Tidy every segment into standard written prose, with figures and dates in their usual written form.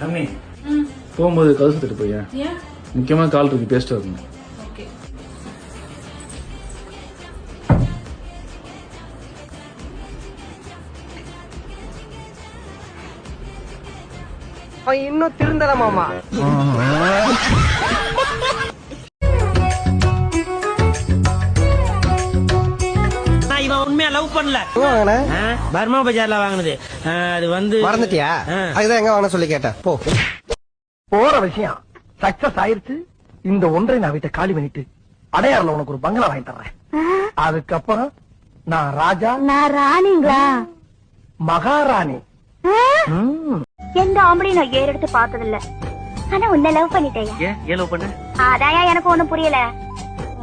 அம்மி போகும்போது கதை சுத்திட்டு போய் முக்கியமான கால் இருக்கு பேசிட்டு வரணும். இன்னும் திருந்தல மாமா. இவன் உண்மையா லவ் பண்ணல. பர்மா பஜார்ல வாங்கினது. அது வந்து மறந்துட்டியா? அதுதான் எங்க வாங்க சொல்லி கேட்டேன். போ போற விஷயம் சக்சஸ் ஆயிருச்சு. இந்த ஒன்றை நான் வீட்டை காலி பண்ணிட்டு அடையாறுல உனக்கு ஒரு பங்களா வாங்கி தர்றேன். அதுக்கப்புறம் நான் ராஜா. நான் ராணிங்களா? மகாராணி. எந்த ஆம்பளையும் நான் ஏறு எடுத்து பார்த்தது இல்ல. ஆனா உன்னை லவ் பண்ணிட்டேன். ஏன் லவ் பண்ண? அதாயா எனக்கு ஒண்ணும் புரியல.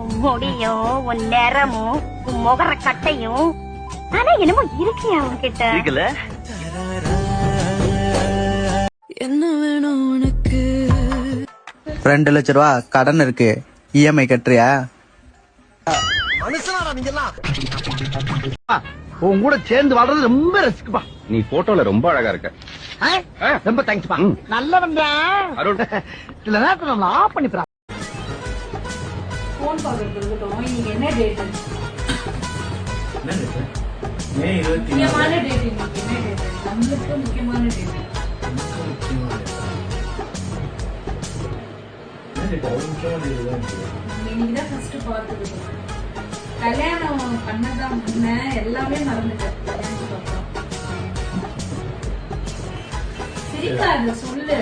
உன் முடியும், உன் நிறமும், உன் முகர கட்டையும். ஆனா என்னமோ இருக்கியா உன்கிட்ட? இருக்குல்ல? என்ன வேணும் உனக்கு? 2 லட்சம் ரூபா கடன் இருக்கு, இஎம்ஐ கட்டுறியா? மனுஷனாடா நீங்க எல்லாம். உன் கூட சேர்ந்து வாழ்றது ரொம்ப ரிஸ்க்பா. நீ போட்டோல ரொம்ப அழகா இருக்க. ரொம்ப தேங்க்ஸ்பா. நல்லவன்டா. இல்ல நேரத்துல நம்ம ஆஃப் பண்ணி போறா. போன் பார்க்கறது இருக்கட்டும். இன்னைக்கு என்ன டேட்? என்ன டேட்? மே 24. முக்கியமான டேட் இன்னைக்கு. என்ன டேட்? நம்மளுக்கு முக்கியமான டேட். என்ன டேட்? அது முக்கியமான டேட் தான். இன்னைக்கு தான் ஃபர்ஸ்ட் பார்த்தது. கல்யாணம் பண்ணதான் முன்ன எல்லாமே மறந்துட்டேன். கல்யாணத்துக்கு அப்புறம் சிரிக்காத சொல்லு.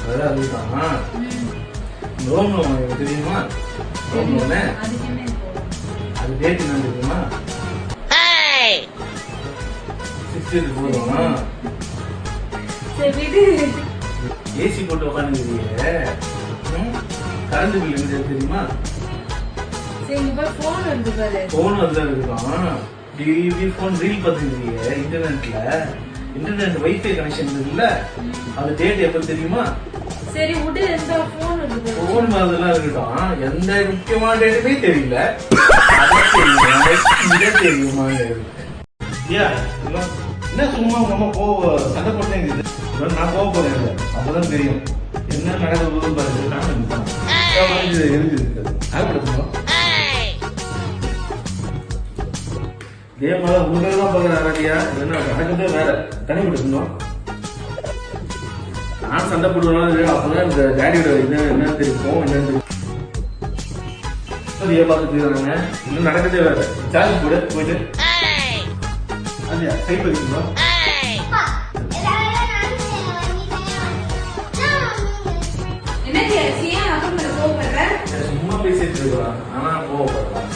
அதான் அதுதான். ரோம் எனக்கு தெரியுமா? ரோம் அதுக்கு என்ன இப்போ? அது டேட் என்ன தெரியுமா? 60 போதும். சரி விடு. ஏசி போட்டு உட்காந்துருக்கீங்க. கரண்ட் பில் என்ன தெரியுமா? சரி இங்க போய் போன் வருது பாரு. போன் வந்து இருக்கும். டிவி போன் ரீல் பார்த்துருக்கீங்க இன்டர்நெட்ல. இன்டர்நெட் வைஃபை கனெக்ஷன் இருக்குல்ல, அது டேட் எப்ப தெரியுமா? சரி விடு. எந்த போன் வருது? போன் மாதிரிலாம் இருக்கட்டும். எந்த முக்கியமான டேட்டுமே தெரியல. இதே தெரியுமா? என்ன சும்மா உங்க அம்மா சண்டை போட்டேங்குது. நான் போக போறேன். அப்பதான் தெரியும் என்ன நடக்க போதும் பாருங்க. இதே மாதிரி உங்களுக்கு தான் பாக்குறாரியா? என்ன நடக்கவே வேற தனிப்பட்டு நான் சண்டை போடுவேன். அப்பதான் இந்த டேடியோட இது என்னன்னு தெரியும், என்னன்னு தெரியும். பார்த்துட்டு இன்னும் நடக்கதே வேற. சார்ஜ் போடு போயிட்டு அப்படியா கை பண்ணிக்கணும். சும்மா பேசிட்டு இருக்கலாம். ஆனா கோவப்படலாம்.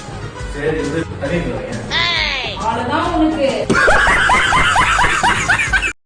சரி தனி அவ்வளவுதான் உனக்கு.